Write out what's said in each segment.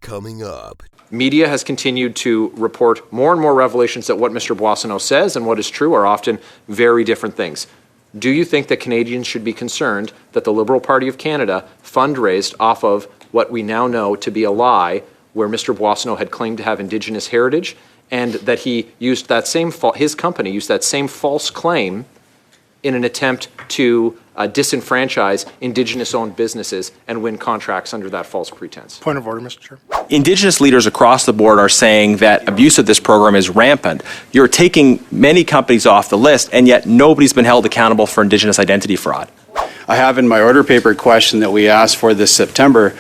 Coming up. Media has continued to report more and more revelations that what Mr. Boissonneau says and what is true are often very different things. Do you think that Canadians should be concerned that the Liberal Party of Canada fundraised off of what we now know to be a lie, where Mr. Boissonneau had claimed to have Indigenous heritage, and that he used that same his company used that same false claim in an attempt to disenfranchise Indigenous-owned businesses and win contracts under that false pretense? Point of order, Mr. Chair. Indigenous leaders across the board are saying that abuse of this program is rampant. You're taking many companies off the list, and yet nobody's been held accountable for Indigenous identity fraud. I have in my order paper question that we asked for this September.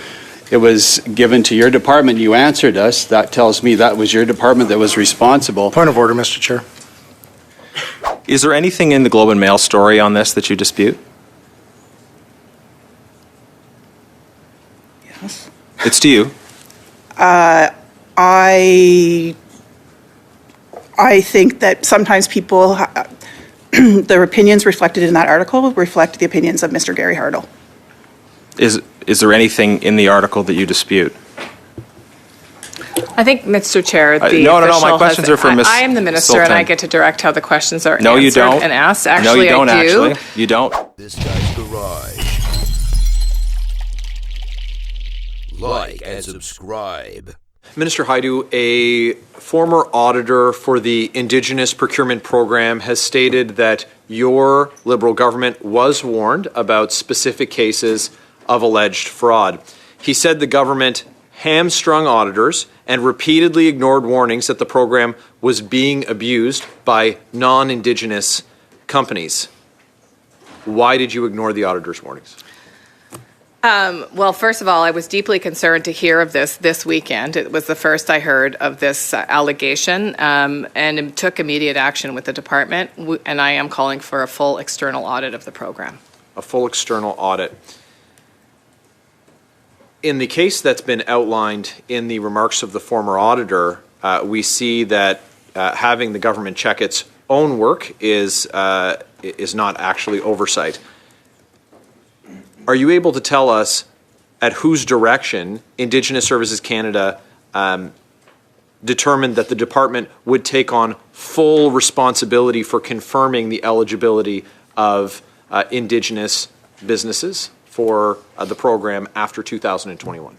It was given to your department. You answered us. That tells me that was your department that was responsible. Point of order, Mr. Chair. Is there anything in the Globe and Mail story on this that you dispute? Yes. It's to you. I think that sometimes people, their opinions reflected in that article reflect the opinions of Mr. Gary Hardle. Is there anything in the article that you dispute? I think, Mr. Chair, no, my questions are for Ms. I am the minister, Sultan. and I get to direct how the questions are no, answered you don't. and asked. No, you don't, I do. actually. You don't. This guy's garage. Like and subscribe. Minister Haidu, a former auditor for the Indigenous Procurement Program has stated that your Liberal government was warned about specific cases of alleged fraud. He said the government hamstrung auditors and repeatedly ignored warnings that the program was being abused by non-Indigenous companies. Why did you ignore the auditors' warnings? Well, first of all, I was deeply concerned to hear of this weekend. It was the first I heard of this allegation, and it took immediate action with the department, and I am calling for a full external audit of the program. A full external audit. In the case that's been outlined in the remarks of the former auditor, we see that having the government check its own work is not actually oversight. Are you able to tell us at whose direction Indigenous Services Canada determined that the department would take on full responsibility for confirming the eligibility of Indigenous businesses for the program after 2021?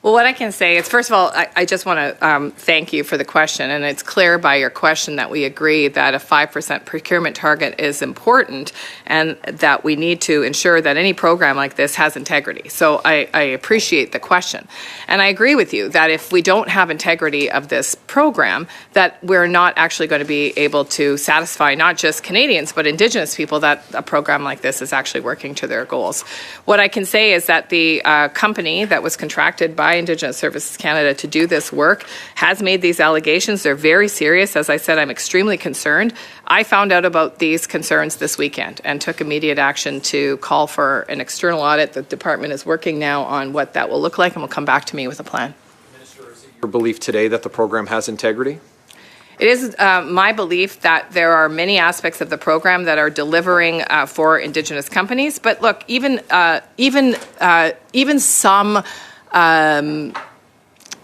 Well, what I can say is, first of all, I just want to thank you for the question. And it's clear by your question that we agree that a 5% procurement target is important and that we need to ensure that any program like this has integrity. So I appreciate the question. And I agree with you that if we don't have integrity of this program, that we're not actually going to be able to satisfy not just Canadians, but Indigenous people that a program like this is actually working to their goals. What I can say is that the company that was contracted by Indigenous Services Canada to do this work has made these allegations. They're very serious. As I said, I'm extremely concerned. I found out about these concerns this weekend and took immediate action to call for an external audit. The department is working now on what that will look like and will come back to me with a plan. Minister, is it your belief today that the program has integrity? It is my belief that there are many aspects of the program that are delivering for Indigenous companies. But look, even some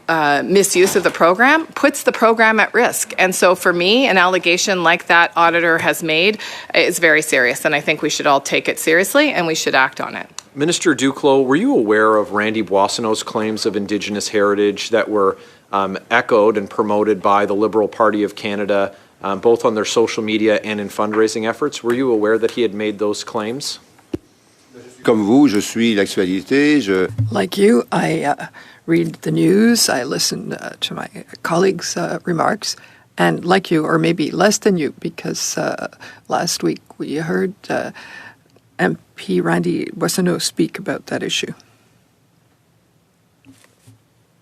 misuse of the program puts the program at risk. And so for me, an allegation like that auditor has made is very serious. And I think we should all take it seriously and we should act on it. Minister Duclos, were you aware of Randy Boissonneau's claims of Indigenous heritage that were echoed and promoted by the Liberal Party of Canada, both on their social media and in fundraising efforts? Were you aware that he had made those claims? Comme vous, je suis l'actualité. Like you, I read the news, I listen to my colleagues' remarks, and like you, or maybe less than you, because last week we heard MP Randy Boissonneau speak about that issue.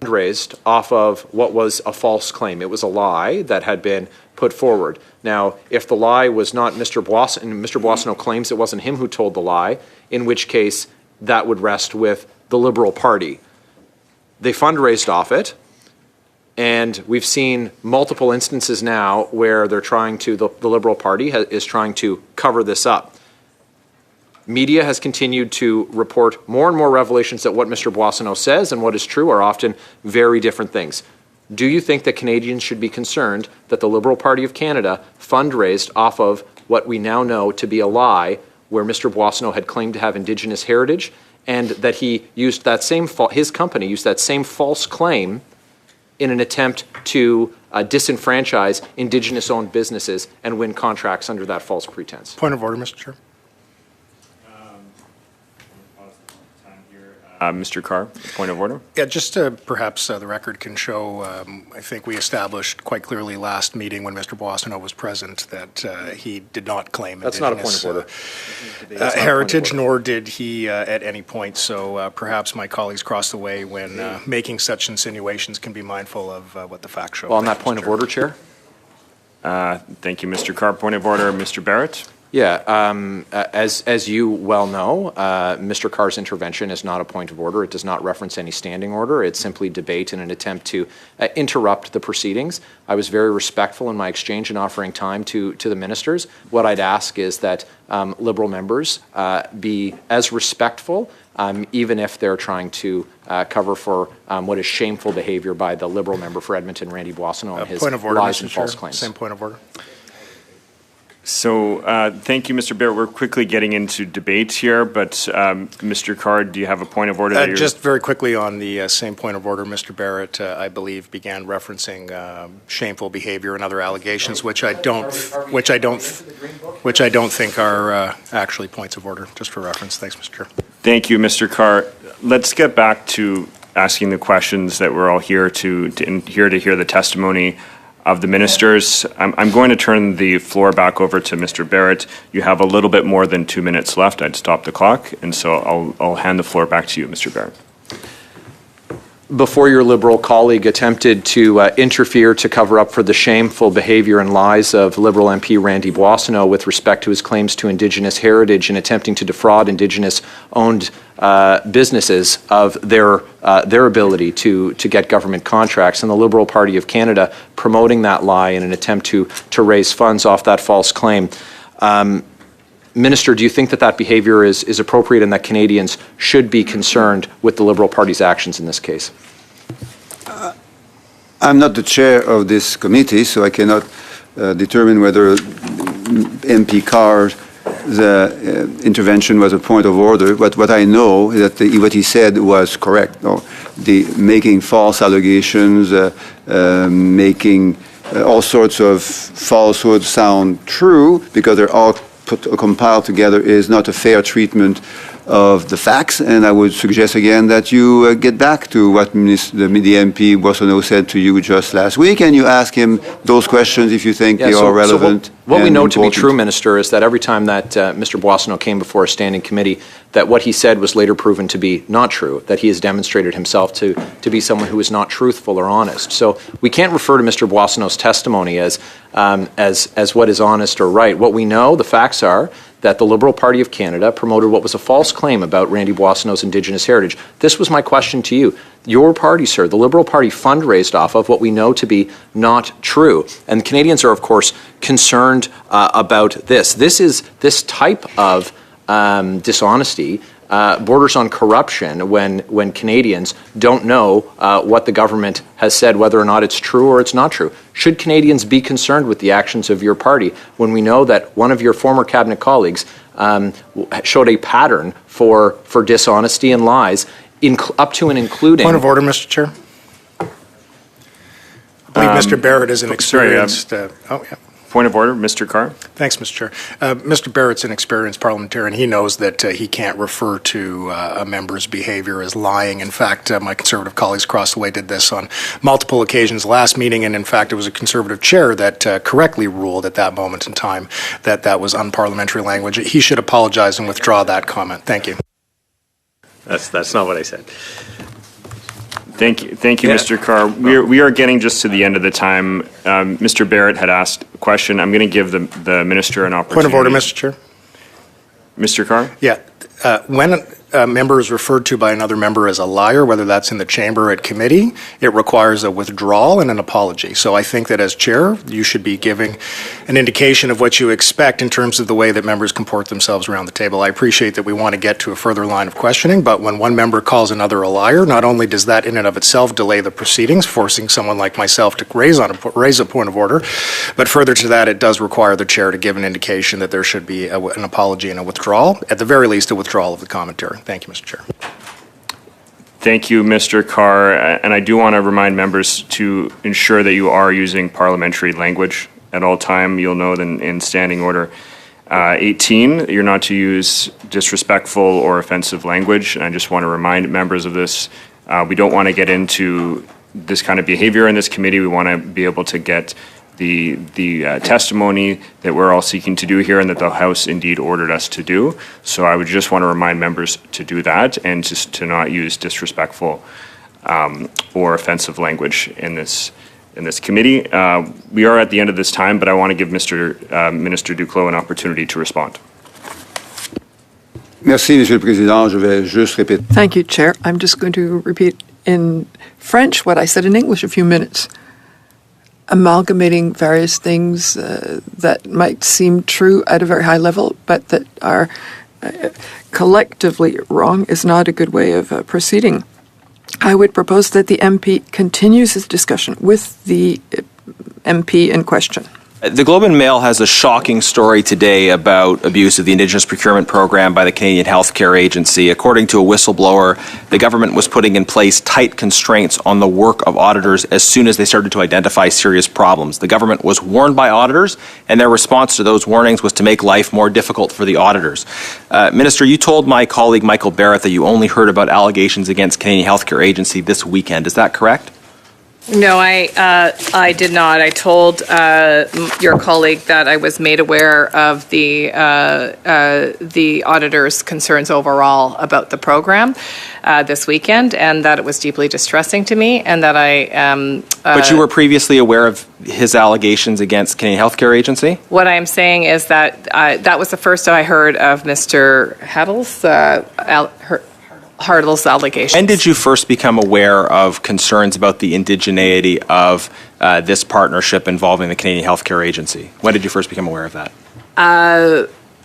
Raised off of what was a false claim. It was a lie that had been put forward. Now, if the lie was not Mr. Boissonneau, and Mr. Boissonneau claims it wasn't him who told the lie, in which case that would rest with the Liberal Party. They fundraised off it, and we've seen multiple instances now where they're trying to, the Liberal Party is trying to cover this up. Media has continued to report more and more revelations that what Mr. Boissonneau says and what is true are often very different things. Do you think that Canadians should be concerned that the Liberal Party of Canada fundraised off of what we now know to be a lie, where Mr. Boissonneau had claimed to have Indigenous heritage, and that he used that same his company used that same false claim in an attempt to disenfranchise Indigenous-owned businesses and win contracts under that false pretense? Point of order, Mr. Chair. Mr. Carr, point of order. Yeah, just perhaps the record can show, I think we established quite clearly last meeting when Mr. Boissonneau was present that he did not claim That's not a point of order. Heritage, nor did he at any point. So perhaps my colleagues cross the way when making such insinuations can be mindful of what the facts show. Well, on that point of order, Chair. Thank you, Mr. Carr. Point of order, Mr. Barrett. Yeah, as you well know, Mr. Carr's intervention is not a point of order. It does not reference any standing order. It's simply debate in an attempt to interrupt the proceedings. I was very respectful in my exchange in offering time to the ministers. What I'd ask is that Liberal members be as respectful, even if they're trying to cover for what is shameful behavior by the Liberal member for Edmonton, Randy Boissonneau, and his point of order, lies Mr. and Chair. false claims. Same point of order. So thank you, Mr. Barrett. We're quickly getting into debate here, but Mr. Carr, do you have a point of order? That Just very quickly on the same point of order, Mr. Barrett, I believe, began referencing shameful behavior and other allegations, which I don't think are actually points of order. Just for reference, thanks, Mr. Chair. Thank you, Mr. Carr. Let's get back to asking the questions that we're all here to hear the testimony of the ministers. I'm going to turn the floor back over to Mr. Barrett. You have a little bit more than 2 minutes left. I'd stop the clock, and so I'll hand the floor back to you, Mr. Barrett. Before your Liberal colleague attempted to interfere to cover up for the shameful behavior and lies of Liberal MP Randy Boissonneau with respect to his claims to Indigenous heritage and attempting to defraud Indigenous-owned businesses of their ability to get government contracts, and the Liberal Party of Canada promoting that lie in an attempt to raise funds off that false claim. Minister, do you think that behavior is appropriate and that Canadians should be concerned with the Liberal Party's actions in this case? I'm not the chair of this committee, so I cannot determine whether MP Carr's intervention was a point of order. But what I know is that what he said was correct. No? Making false allegations, making all sorts of falsehoods sound true because they're all compiled together is not a fair treatment of the facts, and I would suggest again that you get back to what the MP Boissonneau said to you just last week, and you ask him those questions if you think they are relevant. So what we know important. to be true, Minister, is that every time that Mr. Boissonneau came before a standing committee, that what he said was later proven to be not true, that he has demonstrated himself to be someone who is not truthful or honest. So we can't refer to Mr. Boissonneau's testimony as what is honest or right. What we know, the facts are, that the Liberal Party of Canada promoted what was a false claim about Randy Boissonneau's Indigenous heritage. This was my question to you. Your party, sir, the Liberal Party fundraised off of what we know to be not true. And Canadians are, of course, concerned about this. This type of dishonesty borders on corruption when Canadians don't know what the government has said, whether or not it's true or it's not true. Should Canadians be concerned with the actions of your party when we know that one of your former cabinet colleagues showed a pattern for dishonesty and lies, up to and including... Point of order, Mr. Chair. I believe Mr. Barrett is an experienced... Point of order, Mr. Carr. Thanks, Mr. Chair. Mr. Barrett's an experienced parliamentarian. He knows that he can't refer to a member's behavior as lying. In fact, my Conservative colleagues across the way did this on multiple occasions last meeting, and in fact, it was a Conservative chair that correctly ruled at that moment in time that that was unparliamentary language. He should apologize and withdraw that comment. Thank you. That's not what I said. Thank you, Mr. Carr. We are getting just to the end of the time. Mr. Barrett had asked a question. I'm going to give the minister an opportunity. Point of order, Mr. Chair. Mr. Carr? Yeah. When a member is referred to by another member as a liar, whether that's in the chamber or at committee, it requires a withdrawal and an apology. So I think that as chair, you should be giving an indication of what you expect in terms of the way that members comport themselves around the table. I appreciate that we want to get to a further line of questioning, but when one member calls another a liar, not only does that in and of itself delay the proceedings, forcing someone like myself to raise a point of order, but further to that, it does require the chair to give an indication that there should be an apology and a withdrawal, at the very least a withdrawal of the commentary. Thank you, Mr. Chair. Thank you, Mr. Carr. And I do want to remind members to ensure that you are using parliamentary language at all time. You'll know that in Standing Order 18, you're not to use disrespectful or offensive language. And I just want to remind members of this. We don't want to get into this kind of behavior in this committee. We want to be able to get the testimony that we're all seeking to do here and that the House indeed ordered us to do. So I would just want to remind members to do that and just to not use disrespectful or offensive language in this committee. We are at the end of this time, but I want to give Minister Duclos an opportunity to respond. Merci, Monsieur le Président. Je vais juste répéter. Thank you, Chair. I'm just going to repeat in French what I said in English a few minutes. Amalgamating various things that might seem true at a very high level, but that are collectively wrong is not a good way of proceeding. I would propose that the MP continues his discussion with the MP in question. The Globe and Mail has a shocking story today about abuse of the Indigenous Procurement Program by the Canadian Healthcare Agency. According to a whistleblower, the government was putting in place tight constraints on the work of auditors as soon as they started to identify serious problems. The government was warned by auditors, and their response to those warnings was to make life more difficult for the auditors. Minister, you told my colleague Michael Barrett that you only heard about allegations against Canadian Healthcare Agency this weekend. Is that correct? No, I did not. I told your colleague that I was made aware of the auditor's concerns overall about the program this weekend, and that it was deeply distressing to me, and that I. But you were previously aware of his allegations against Canadian Healthcare Agency? What I am saying is that that was the first I heard of Mr. Hartle's allegations. When did you first become aware of concerns about the indigeneity of this partnership involving the Canadian Healthcare Agency? When did you first become aware of that?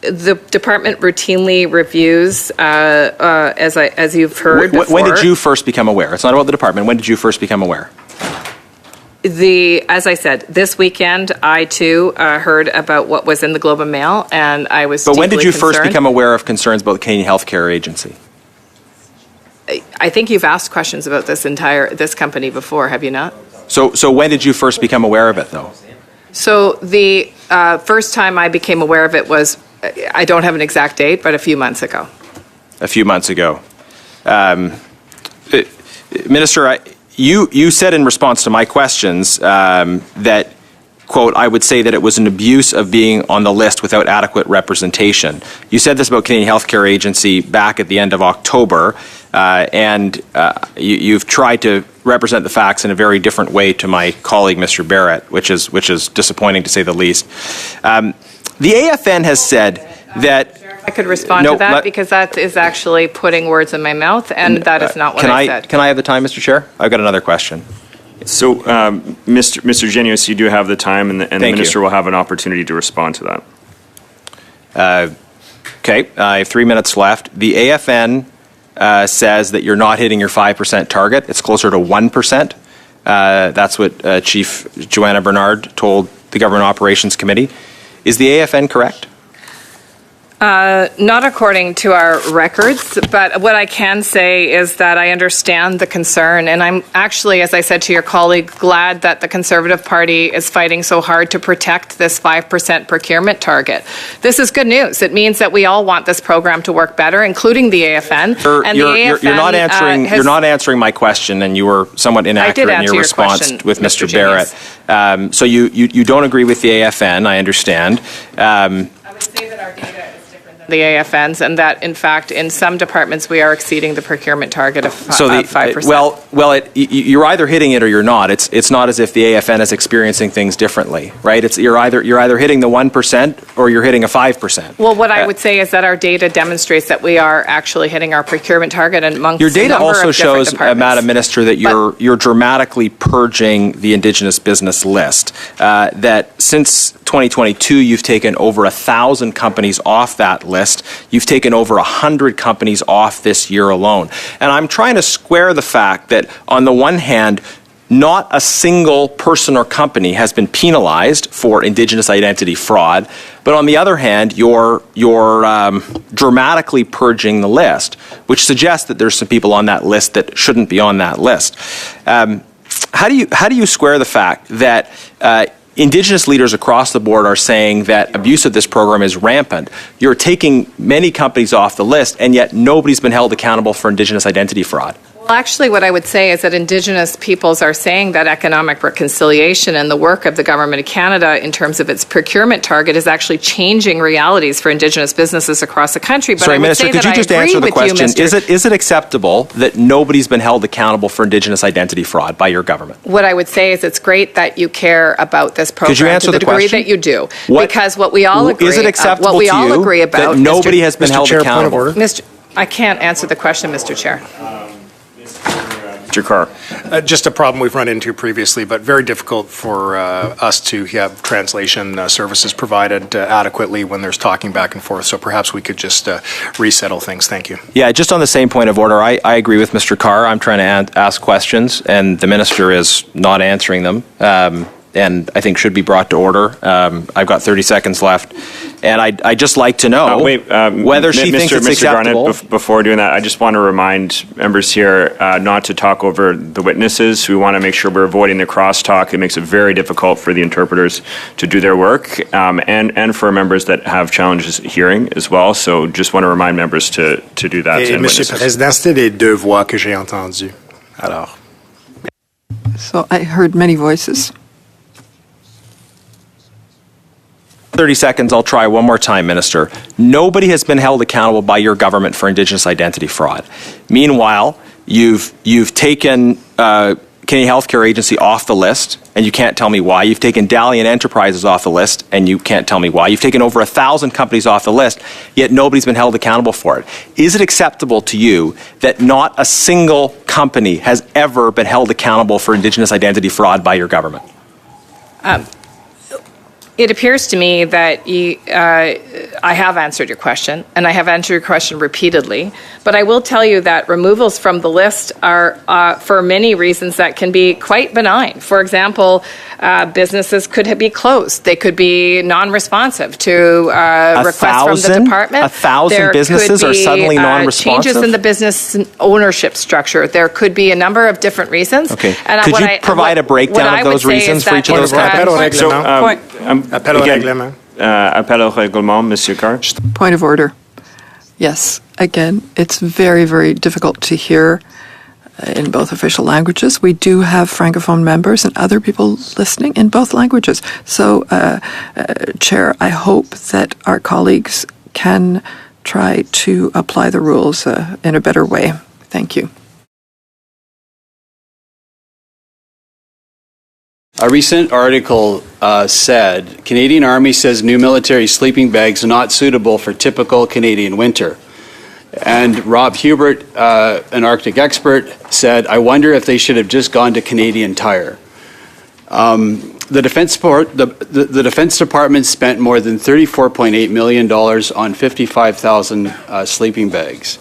The department routinely reviews, as you've heard before. When did you first become aware? It's not about the department. When did you first become aware? As I said, this weekend, I too heard about what was in the Globe and Mail, and I was deeply concerned. But when did you first become aware of concerns about the Canadian Healthcare Agency? I think you've asked questions about this company before, have you not? So when did you first become aware of it, though? So the first time I became aware of it was, I don't have an exact date, but a few months ago. A few months ago. Minister, you said in response to my questions that, quote, I would say that it was an abuse of being on the list without adequate representation. You said this about Canadian Healthcare Agency back at the end of October, and you've tried to represent the facts in a very different way to my colleague, Mr. Barrett, which is disappointing to say the least. The AFN has said that... I could respond to that because that is actually putting words in my mouth, and that is not what I said. Can I have the time, Mr. Chair? I've got another question. So, Mr. Genius, you do have the time, and the Minister will have an opportunity to respond to that. Okay, I have 3 minutes left. The AFN says that you're not hitting your 5% target. It's closer to 1%. That's what Chief Joanna Bernard told the Government Operations Committee. Is the AFN correct? Not according to our records, but what I can say is that I understand the concern, and I'm actually, as I said to your colleague, glad that the Conservative Party is fighting so hard to protect this 5% procurement target. This is good news. It means that we all want this program to work better, including the AFN. You're not answering my question, and you were somewhat inaccurate in your response with Mr. Barrett. So you don't agree with the AFN, I understand. I would say that our data is different the AFNs, and that, in fact, in some departments, we are exceeding the procurement target of 5%. You're either hitting it or you're not. It's not as if the AFN is experiencing things differently, right? You're either hitting the 1% or you're hitting a 5%. Well, what I would say is that our data demonstrates that we are actually hitting our procurement target amongst your data a number also of different shows, departments. Madam Minister, that you're dramatically purging the Indigenous business list. That since 2022, you've taken over 1,000 companies off that list. You've taken over 100 companies off this year alone. And I'm trying to square the fact that, on the one hand, not a single person or company has been penalized for Indigenous identity fraud, but on the other hand, you're dramatically purging the list, which suggests that there's some people on that list that shouldn't be on that list. How do you square the fact that Indigenous leaders across the board are saying that abuse of this program is rampant? You're taking many companies off the list, and yet nobody's been held accountable for Indigenous identity fraud. Well, actually, what I would say is that Indigenous peoples are saying that economic reconciliation and the work of the Government of Canada in terms of its procurement target is actually changing realities for Indigenous businesses across the country. But Sorry, I would Minister, say could that you just I agree answer the with question? You, Mr. Is it acceptable that nobody's been held accountable for Indigenous identity fraud by your government? What I would say is it's great that you care about this program Could you answer to the the degree question? that you do. Because what we all agree, Is it acceptable what we to all you agree about, that nobody has been Mr. held Chair, accountable? point of order. I can't answer the question, Mr. Chair. Mr. Carr. Just a problem we've run into previously, but very difficult for us to have translation services provided adequately when there's talking back and forth. So perhaps we could just resettle things. Thank you. Yeah, just on the same point of order, I agree with Mr. Carr. I'm trying to ask questions, and the minister is not answering them, and I think should be brought to order. I've got 30 seconds left, and I'd just like to know whether she thinks it's acceptable. Garnett, before doing that, I just want to remind members here not to talk over the witnesses. We want to make sure we're avoiding the crosstalk. It makes it very difficult for the interpreters to do their work, and for members that have challenges hearing as well. So just want to remind members to do that. Et, Monsieur le Président, c'était les deux voix que j'ai entendues. Alors. So I heard many voices. 30 seconds, I'll try one more time, Minister. Nobody has been held accountable by your government for Indigenous identity fraud. Meanwhile, you've taken Canadian Healthcare Agency off the list, and you can't tell me why. You've taken Dalian Enterprises off the list, and you can't tell me why. You've taken over 1,000 companies off the list, yet nobody's been held accountable for it. Is it acceptable to you that not a single company has ever been held accountable for Indigenous identity fraud by your government? It appears to me that I have answered your question, and I have answered your question repeatedly. But I will tell you that removals from the list are, for many reasons, that can be quite benign. For example, businesses could be closed. They could be non-responsive to requests from the department. 1,000 businesses are suddenly non-responsive? Changes in the business ownership structure. There could be a number of different reasons. Okay. Could you provide a breakdown of those reasons for each of those companies? Appel au règlement. Appel au règlement, Monsieur Carr. Point of order. Yes, again, it's very, very difficult to hear in both official languages. We do have Francophone members and other people listening in both languages. So, Chair, I hope that our colleagues can try to apply the rules in a better way. Thank you. A recent article said, Canadian Army says new military sleeping bags are not suitable for typical Canadian winter. And Rob Hubert, an Arctic expert, said, I wonder if they should have just gone to Canadian Tire. The Defense Department spent more than $34.8 million on 55,000 sleeping bags.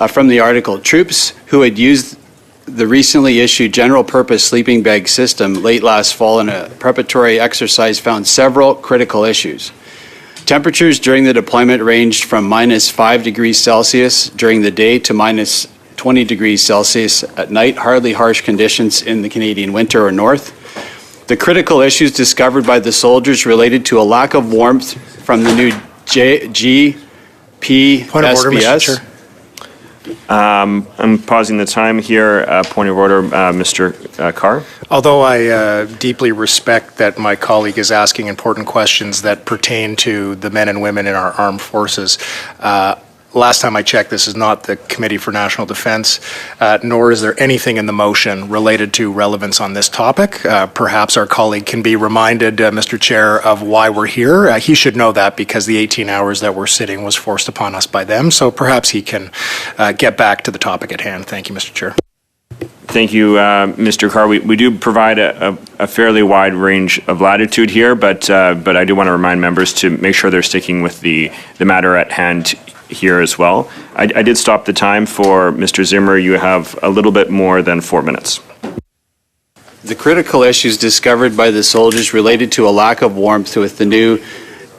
From the article, troops who had used the recently issued general purpose sleeping bag system late last fall in a preparatory exercise found several critical issues. Temperatures during the deployment ranged from -5 degrees Celsius during the day to -20 degrees Celsius at night, hardly harsh conditions in the Canadian winter or north. The critical issues discovered by the soldiers related to a lack of warmth from the new GP Point of order, Mr. Chair. I'm pausing the time here. Point of order, Mr. Carr. Although I deeply respect that my colleague is asking important questions that pertain to the men and women in our armed forces, last time I checked, this is not the Committee for National Defense, nor is there anything in the motion related to relevance on this topic. Perhaps our colleague can be reminded, Mr. Chair, of why we're here. He should know that because the 18 hours that we're sitting was forced upon us by them. So perhaps he can get back to the topic at hand. Thank you, Mr. Chair. Thank you, Mr. Carr. We do provide a fairly wide range of latitude here, but I do want to remind members to make sure they're sticking with the matter at hand here as well. I did stop the time for Mr. Zimmer. You have a little bit more than 4 minutes. The critical issues discovered by the soldiers related to a lack of warmth with the new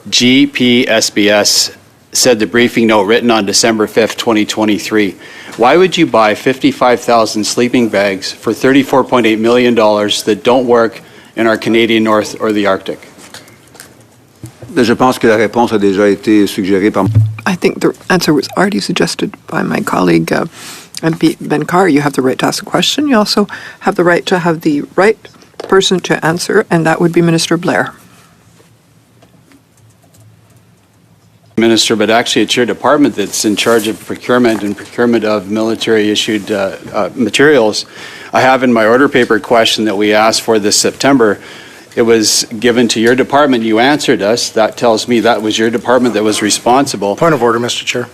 GPSBS, said the briefing note written on December 5th, 2023. Why would you buy 55,000 sleeping bags for $34.8 million that don't work in our Canadian North or the Arctic? Je pense que la réponse a déjà été suggérée par... I think the answer was already suggested by my colleague, MP Ben Carr. You have the right to ask a question. You also have the right to have the right person to answer, and that would be Minister Blair. Minister, but actually it's your department that's in charge of procurement and procurement of military-issued materials. I have in my order paper question that we asked for this September. It was given to your department. You answered us. That tells me that was your department that was responsible. Point of order, Mr. Chair.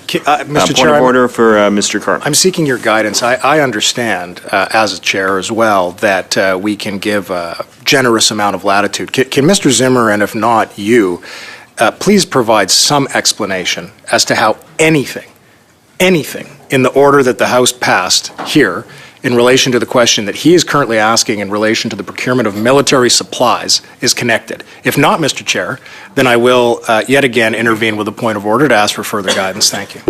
Mr. Chair, Point of order for Mr. Carr. I'm seeking your guidance. I understand, as a chair as well, that we can give a generous amount of latitude. Can Mr. Zimmer, and if not you, please provide some explanation as to how anything in the order that the House passed here in relation to the question that he is currently asking in relation to the procurement of military supplies is connected. If not, Mr. Chair, then I will yet again intervene with a point of order to ask for further guidance. Thank you.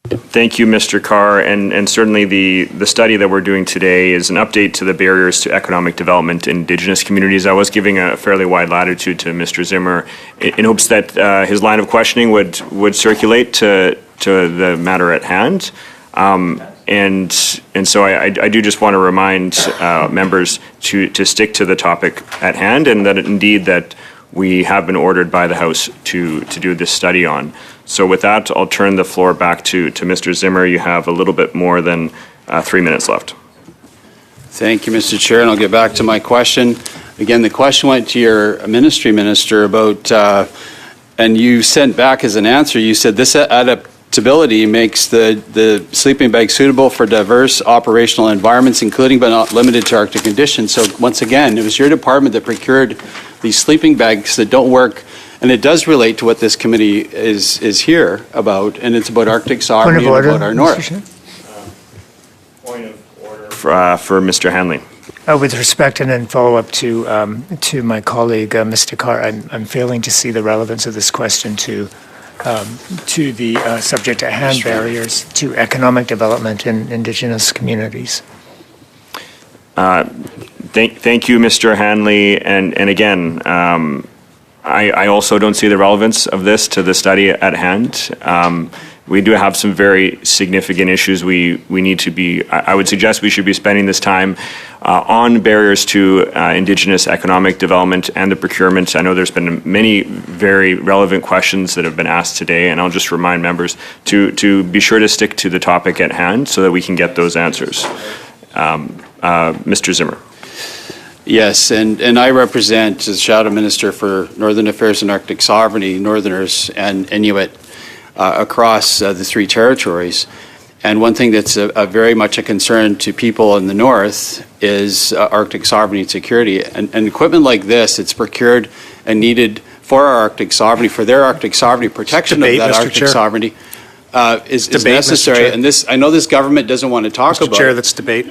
Thank you, Mr. Carr, and certainly the study that we're doing today is an update to the barriers to economic development in Indigenous communities. I was giving a fairly wide latitude to Mr. Zimmer in hopes that his line of questioning would circulate to the matter at hand. And so I do just want to remind members to stick to the topic at hand, and that indeed that we have been ordered by the House to do this study on. So with that, I'll turn the floor back to Mr. Zimmer. You have a little bit more than 3 minutes left. Thank you, Mr. Chair, and I'll get back to my question. Again, the question went to your minister about, and you sent back as an answer, you said this adaptability makes the sleeping bag suitable for diverse operational environments, including but not limited to Arctic conditions. So once again, it was your department that procured these sleeping bags that don't work, and it does relate to what this committee is here about, and it's about Arctic sovereignty and about our north. Point of order for Mr. Hanley. With respect and in follow-up to my colleague, Mr. Carr, I'm failing to see the relevance of this question to the subject at hand, barriers to economic development in Indigenous communities. Thank you, Mr. Hanley, and again, I also don't see the relevance of this to the study at hand. We do have some very significant issues we need to be, I would suggest we should be spending this time on barriers to Indigenous economic development and the procurement. I know there's been many very relevant questions that have been asked today, and I'll just remind members to be sure to stick to the topic at hand so that we can get those answers. Mr. Zimmer. Yes, and I represent as Shadow Minister for Northern Affairs and Arctic Sovereignty, Northerners and Inuit across the three territories. And one thing that's very much a concern to people in the north is Arctic sovereignty and security. And equipment like this, it's procured and needed for our Arctic sovereignty, for their Arctic sovereignty, protection of that Arctic sovereignty is necessary. And this, I know this government doesn't want to talk about. Mr. Chair, that's debate.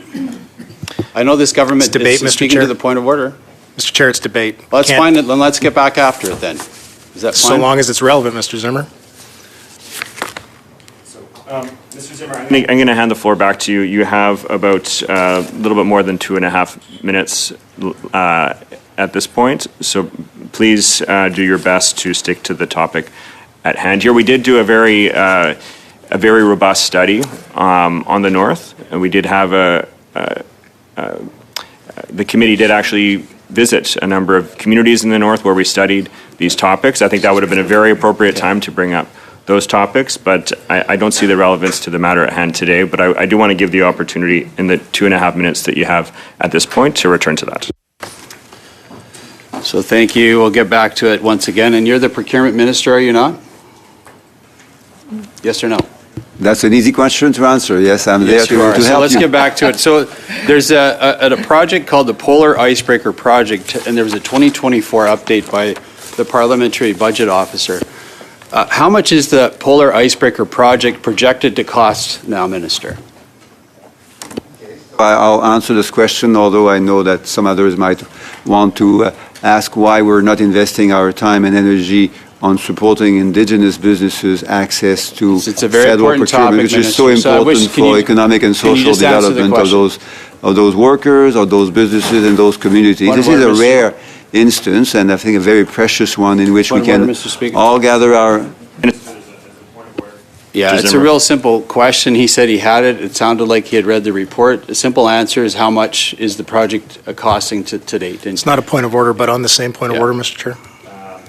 I know this government debate, is speaking to the point of order. Mr. Chair, it's debate. Well, that's fine. Then let's get back after it then. Is that fine? So long as it's relevant, Mr. Zimmer. Mr. Zimmer, I'm going to hand the floor back to you. You have about a little bit more than 2.5 minutes at this point. So please do your best to stick to the topic at hand here. We did do a very a very robust study on the North. And we did have the committee did actually visit a number of communities in the North where we studied these topics. I think that would have been a very appropriate time to bring up those topics, but I don't see the relevance to the matter at hand today. But I do want to give the opportunity in the 2.5 minutes that you have at this point to return to that. So thank you. We'll get back to it once again. And you're the procurement minister, are you not? Yes or no? That's an easy question to answer. Yes, I'm there to help you. So let's get back to it. So there's a project called the Polar Icebreaker Project, and there was a 2024 update by the Parliamentary Budget Officer. How much is the Polar Icebreaker Project projected to cost now, Minister? I'll answer this question, although I know that some others might want to ask why we're not investing our time and energy on supporting Indigenous businesses' access to federal procurement, which is so important for economic and social development of those workers, of those businesses, and those communities. This is a rare instance, and I think a very precious one, in which we can all gather our... Yeah, it's a real simple question. He said he had it. It sounded like he had read the report. The simple answer is, how much is the project costing to date? It's not a point of order, but on the same point of order, Mr. Chair.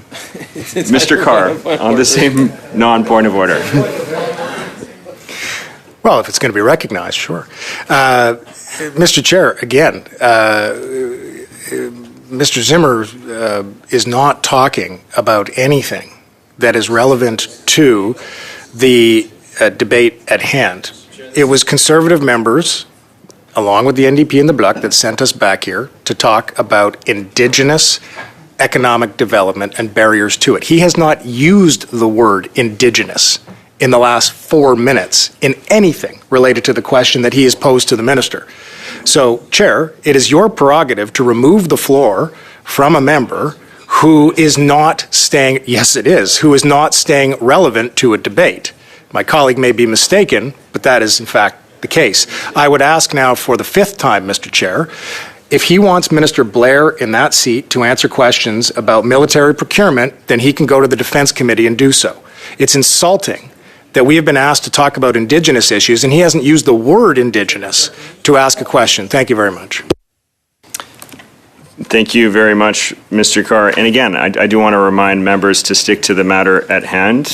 Mr. Carr, on the same non-point of order. Well, if it's going to be recognized, sure. Mr. Chair, again, Mr. Zimmer is not talking about anything that is relevant to the debate at hand. It was Conservative members, along with the NDP and the Bloc, that sent us back here to talk about Indigenous economic development and barriers to it. He has not used the word Indigenous in the last 4 minutes in anything related to the question that he has posed to the minister. So, Chair, it is your prerogative to remove the floor from a member who is not staying, yes it is, who is not staying relevant to a debate. My colleague may be mistaken, but that is in fact the case. I would ask now for the 5th time, Mr. Chair, if he wants Minister Blair in that seat to answer questions about military procurement, then he can go to the Defense Committee and do so. It's insulting that we have been asked to talk about Indigenous issues, and he hasn't used the word Indigenous to ask a question. Thank you very much. Thank you very much, Mr. Carr. And again, I do want to remind members to stick to the matter at hand.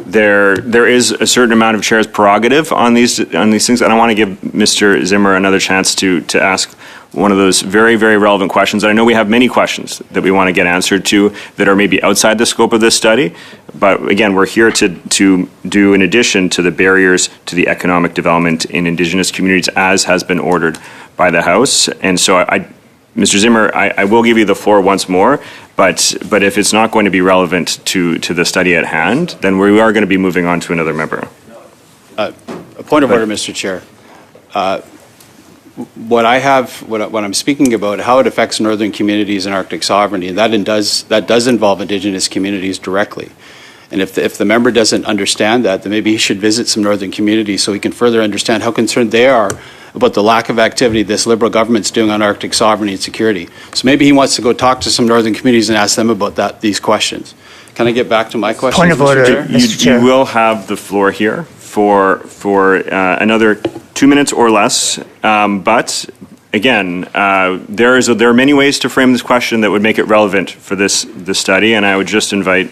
There is a certain amount of chair's prerogative on these things, and I want to give Mr. Zimmer another chance to ask one of those very, very relevant questions. And I know we have many questions that we want to get answered to that are maybe outside the scope of this study. But again, we're here to do, in addition to the barriers to the economic development in Indigenous communities, as has been ordered by the House. And so Mr. Zimmer, I will give you the floor once more, but if it's not going to be relevant to the study at hand, then we are going to be moving on to another member. A point of order, Mr. Chair. What I'm speaking about, how it affects northern communities and Arctic sovereignty, and that does involve Indigenous communities directly. And if the member doesn't understand that, then maybe he should visit some northern communities so he can further understand how concerned they are about the lack of activity this Liberal government's doing on Arctic sovereignty and security. So maybe he wants to go talk to some northern communities and ask them about these questions. Can I get back to my question? Point of order, Mr. Chair. You will have the floor here for another 2 minutes or less. But again, there are many ways to frame this question that would make it relevant for this study, and I would just invite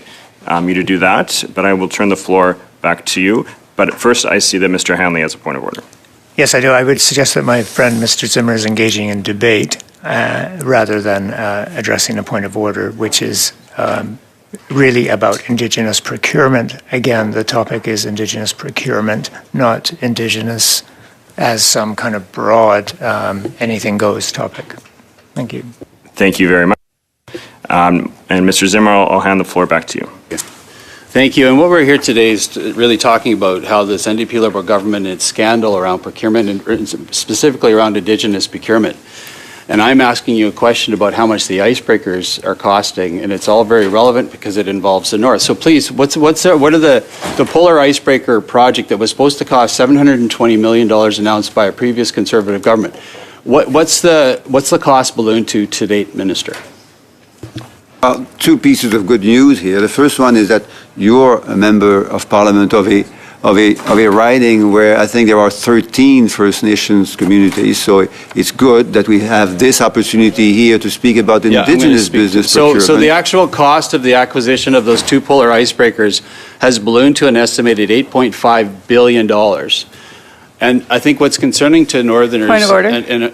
you to do that. But I will turn the floor back to you. But first, I see that Mr. Hanley has a point of order. Yes, I do. I would suggest that my friend Mr. Zimmer is engaging in debate rather than addressing a point of order, which is really about Indigenous procurement. Again, the topic is Indigenous procurement, not Indigenous as some kind of broad anything goes topic. Thank you. Thank you very much. And Mr. Zimmer, I'll hand the floor back to you. Thank you. And what we're here today is really talking about how this NDP Liberal government and its scandal around procurement, and specifically around Indigenous procurement. And I'm asking you a question about how much the icebreakers are costing, and it's all very relevant because it involves the North. So please, what are the Polar Icebreaker project that was supposed to cost $720 million announced by a previous Conservative government? What's the cost balloon to date, Minister? Two pieces of good news here. The first one is that you're a member of Parliament of a a riding where I think there are 13 First Nations communities. So it's good that we have this opportunity here to speak about indigenous business procurement. So the actual cost of the acquisition of those two polar icebreakers has ballooned to an estimated $8.5 billion. And I think what's concerning to Northerners... Point of order.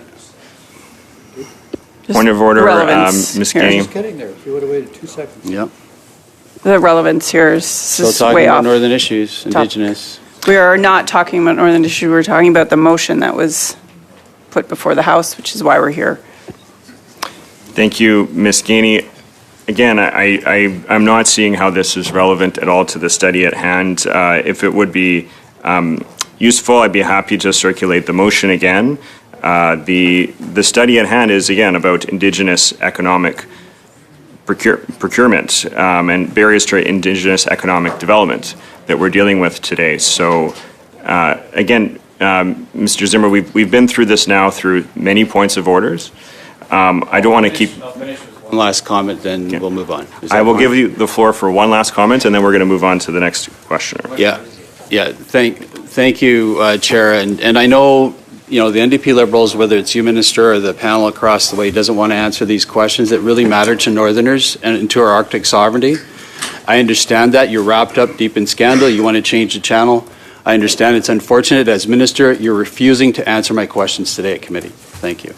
Point of order, relevance Ms. here. Gainey. Just getting there. If you would have waited 2 seconds. Yeah. The relevance here is Still is talking way about off. Northern issues, Indigenous. We are not talking about Northern issues. We're talking about the motion that was put before the House, which is why we're here. Thank you, Ms. Gainey. Again, I'm not seeing how this is relevant at all to the study at hand. If it would be useful, I'd be happy to circulate the motion again. The study at hand is, again, about Indigenous economic procurement and barriers to Indigenous economic development that we're dealing with today. So, again, Mr. Zimmer, we've been through this now through many points of orders. I don't want to keep... One last comment, then we'll move on. I will give you the floor for one last comment, and then we're going to move on to the next questioner. Yeah. Thank you, Chair. And I know, the NDP Liberals, whether it's you, Minister, or the panel across the way, doesn't want to answer these questions that really matter to Northerners and to our Arctic sovereignty. I understand that. You're wrapped up deep in scandal. You want to change the channel. I understand it's unfortunate. As Minister, you're refusing to answer my questions today at committee. Thank you.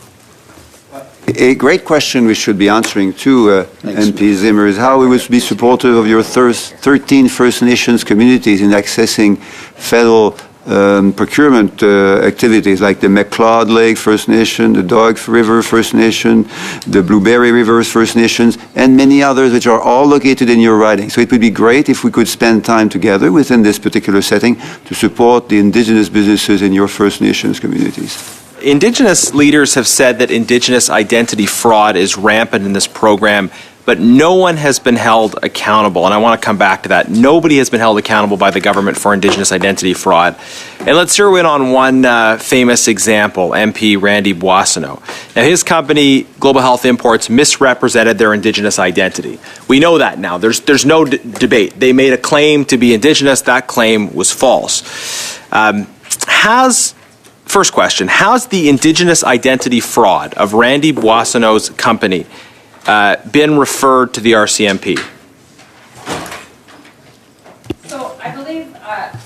A great question we should be answering too, MP Zimmer, is how we would be supportive of your 13 First Nations communities in accessing federal procurement activities like the McLeod Lake First Nation, the Dog River First Nation, the Blueberry Rivers First Nations, and many others which are all located in your riding. So it would be great if we could spend time together within this particular setting to support the Indigenous businesses in your First Nations communities. Indigenous leaders have said that Indigenous identity fraud is rampant in this program, but no one has been held accountable. And I want to come back to that. Nobody has been held accountable by the government for Indigenous identity fraud. And let's zero in on one famous example, MP Randy Boissonneau. Now, his company, Global Health Imports, misrepresented their Indigenous identity. We know that now. There's no debate. They made a claim to be Indigenous. That claim was false. First question, has the Indigenous identity fraud of Randy Boissonneau's company been referred to the RCMP? So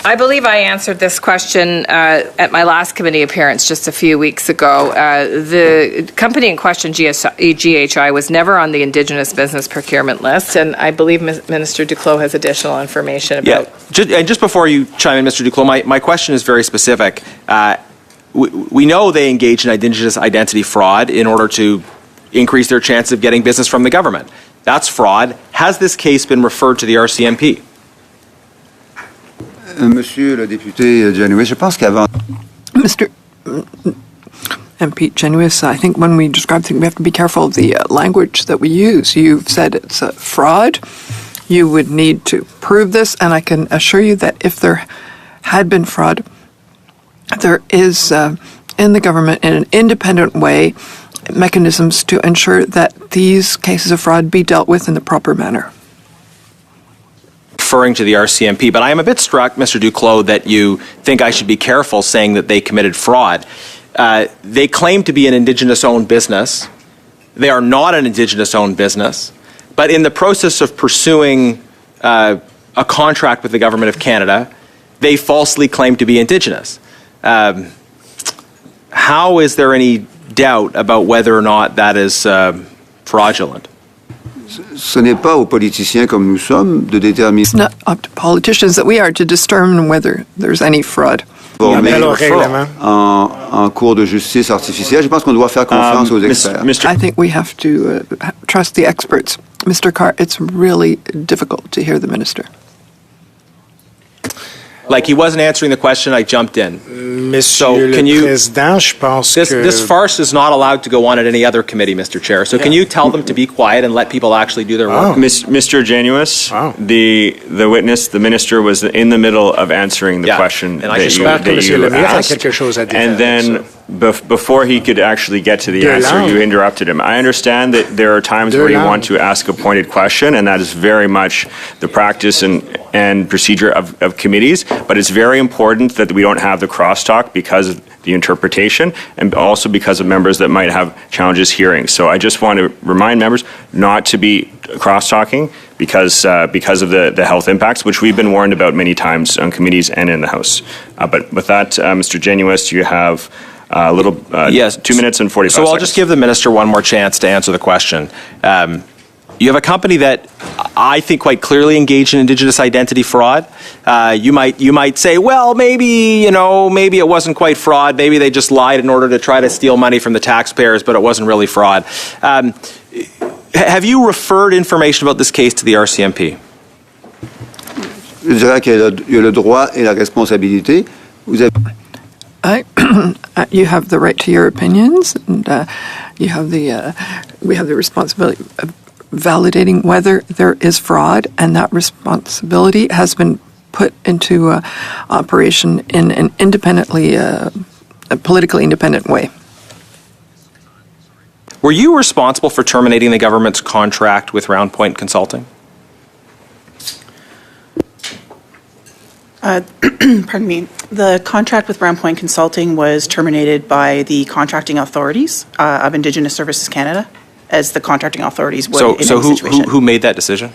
I believe I answered this question at my last committee appearance just a few weeks ago. The company in question, GHI, was never on the Indigenous business procurement list, and I believe Minister Duclos has additional information about... Yeah, just before you chime in, Mr. Duclos, my question is very specific. We know they engage in Indigenous identity fraud in order to increase their chance of getting business from the government. That's fraud. Has this case been referred to the RCMP? Monsieur le député Genuis, je pense qu'avant... Mr. MP Genuis, I think when we describe things, we have to be careful of the language that we use. You've said it's a fraud. You would need to prove this, and I can assure you that if there had been fraud, there is in the government, in an independent way, mechanisms to ensure that these cases of fraud be dealt with in the proper manner. Referring to the RCMP, but I am a bit struck, Mr. Duclos, that you think I should be careful saying that they committed fraud. They claim to be an Indigenous-owned business. They are not an Indigenous-owned business, but in the process of pursuing a contract with the Government of Canada, they falsely claim to be Indigenous. How is there any doubt about whether or not that is fraudulent? Ce n'est pas aux politiciens comme nous sommes de déterminer. It's not up to politicians that we are to determine whether there's any fraud. En cours de justice artificielle, je pense qu'on doit faire confiance aux experts. I think we have to trust the experts. Mr. Carr, it's really difficult to hear the minister. Like he wasn't answering the question, I jumped in. Monsieur le Président, je pense que... This farce is not allowed to go on at any other committee, Mr. Chair. So can you tell them to be quiet and let people actually do their work? Mr. Genuis, the witness, the minister, was in the middle of answering the question that you asked. And then before he could actually get to the answer, you interrupted him. I understand that there are times where you want to ask a pointed question, and that is very much the practice and procedure of committees, but it's very important that we don't have the crosstalk because of the interpretation and also because of members that might have challenges hearing. So I just want to remind members not to be cross-talking because of the health impacts, which we've been warned about many times on committees and in the House. But with that, Mr. Genuis, you have yes, 2 minutes and 45 seconds. So I'll just give the minister one more chance to answer the question. You have a company that I think quite clearly engaged in Indigenous identity fraud. You might say, well, maybe it wasn't quite fraud. Maybe they just lied in order to try to steal money from the taxpayers, but it wasn't really fraud. Have you referred information about this case to the RCMP? Je dirais qu'il y a le droit et la responsabilité. Vous avez... You have the right to your opinions, and we have the responsibility of validating whether there is fraud, and that responsibility has been put into operation in an independently, a politically independent way. Were you responsible for terminating the government's contract with Round Point Consulting? Pardon me. The contract with Round Point Consulting was terminated by the contracting authorities of Indigenous Services Canada, as the contracting authorities would in any situation. Who made that decision?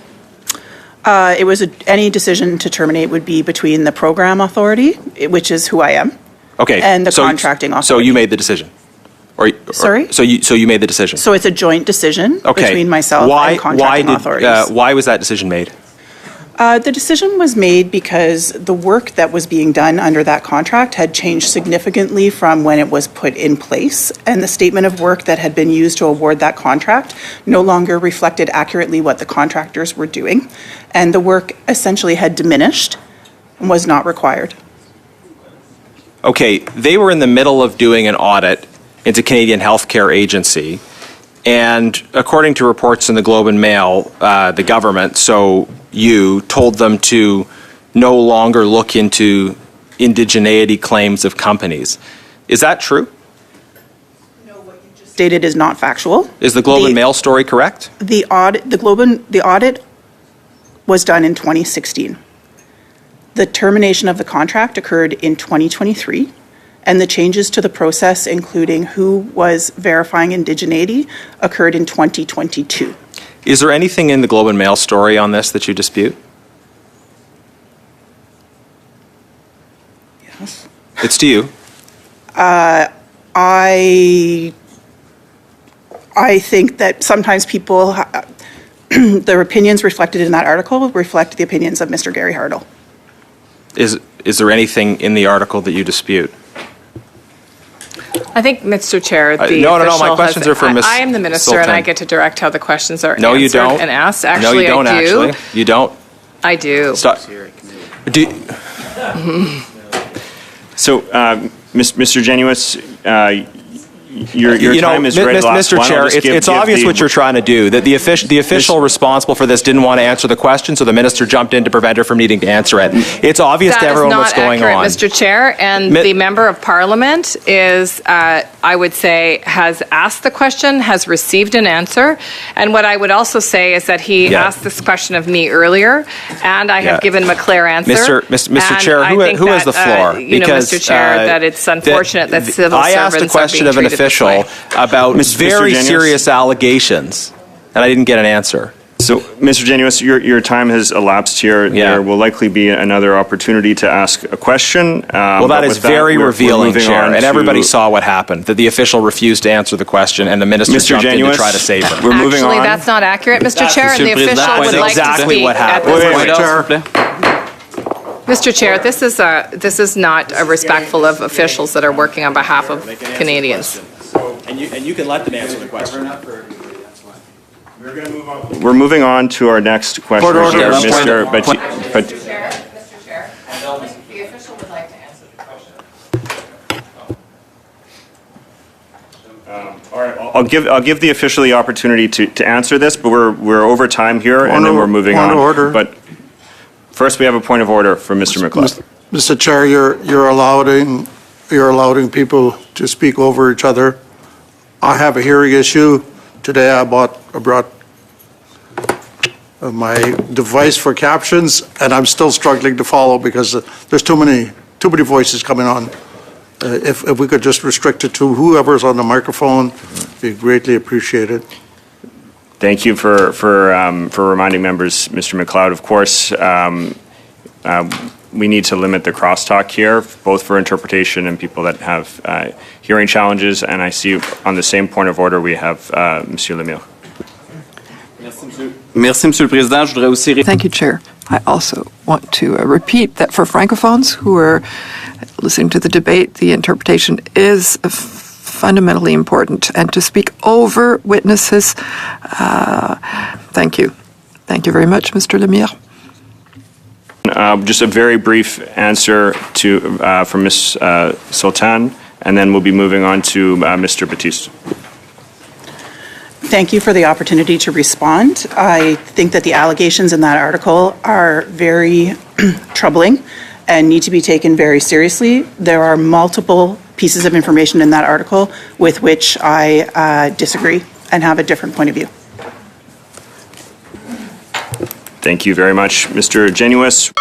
It was any decision to terminate would be between the program authority, which is who I am, okay, and the contracting authority. So you made the decision? Sorry? So you made the decision? So it's a joint decision between myself and contracting authorities. Why was that decision made? The decision was made because the work that was being done under that contract had changed significantly from when it was put in place, and the statement of work that had been used to award that contract no longer reflected accurately what the contractors were doing, and the work essentially had diminished and was not required. Okay, they were in the middle of doing an audit into Canadian Healthcare Agency, and according to reports in the Globe and Mail, the government, so you told them to no longer look into indigeneity claims of companies. Is that true? No, what you just stated is not factual. Is the Globe and Mail story correct? The audit was done in 2016. The termination of the contract occurred in 2023, and the changes to the process, including who was verifying indigeneity, occurred in 2022. Is there anything in the Globe and Mail story on this that you dispute? Yes. It's to you. I think that sometimes people, their opinions reflected in that article reflect the opinions of Mr. Gary Hardle. Is there anything in the article that you dispute? I think, Mr. Chair, No, my questions are for Ms. I am the minister, Sultan. and I get to direct how the questions are No, you answered don't. and asked. No, Actually, you don't, I do. actually. You don't. I do. Stop. So, Mr. Genuis, your time is ready. Mr. Chair, it's obvious what you're trying to do. That the official responsible for this didn't want to answer the question, so the minister jumped in to prevent her from needing to answer it. It's obvious to everyone what's going on. That is not accurate, Mr. Chair. And the member of Parliament is, I would say, has asked the question, has received an answer. And what I would also say is that he asked this question of me earlier, and I have given him a clear answer. Mr. Chair, who has the floor? Mr. Chair, that it's unfortunate that civil servants are being treated this way. I asked a question of an official about very serious allegations, and I didn't get an answer. So, Mr. Genuis, your time has elapsed here. Yeah. There will likely be another opportunity to ask a question. Well, that is very revealing, Chair, and everybody saw what happened, that the official refused to answer the question, and the minister jumped in to try to save him. We're moving on. Actually, that's not accurate, Mr. Chair, and the official would like to speak what happened. Mr. Chair, this is not respectful of officials that are working on behalf of Canadians. And you can let them answer the question. We're moving on to our next question here, Mr. Mr. Chair, the official would like to answer the question. All right, I'll give the official the opportunity to answer this, but we're over time here, and then we're moving on. Order. But first, we have a point of order from Mr. McLeod. Mr. Chair, you're allowing people to speak over each other. I have a hearing issue. Today I brought my device for captions, and I'm still struggling to follow because there's too many voices coming on. If we could just restrict it to whoever's on the microphone, it'd be greatly appreciated. Thank you for reminding members, Mr. McLeod. Of course, we need to limit the crosstalk here, both for interpretation and people that have hearing challenges. And I see on the same point of order we have Monsieur Lemire. Thank you, Chair. I also want to repeat that for Francophones who are listening to the debate, the interpretation is fundamentally important, and to speak over witnesses. Thank you. Thank you very much, Mr. Lemire. Just a very brief answer from Ms. Sultan, and then we'll be moving on to Mr. Batiste. Thank you for the opportunity to respond. I think that the allegations in that article are very troubling and need to be taken very seriously. There are multiple pieces of information in that article with which I disagree and have a different point of view. Thank you very much, Mr. Genuis.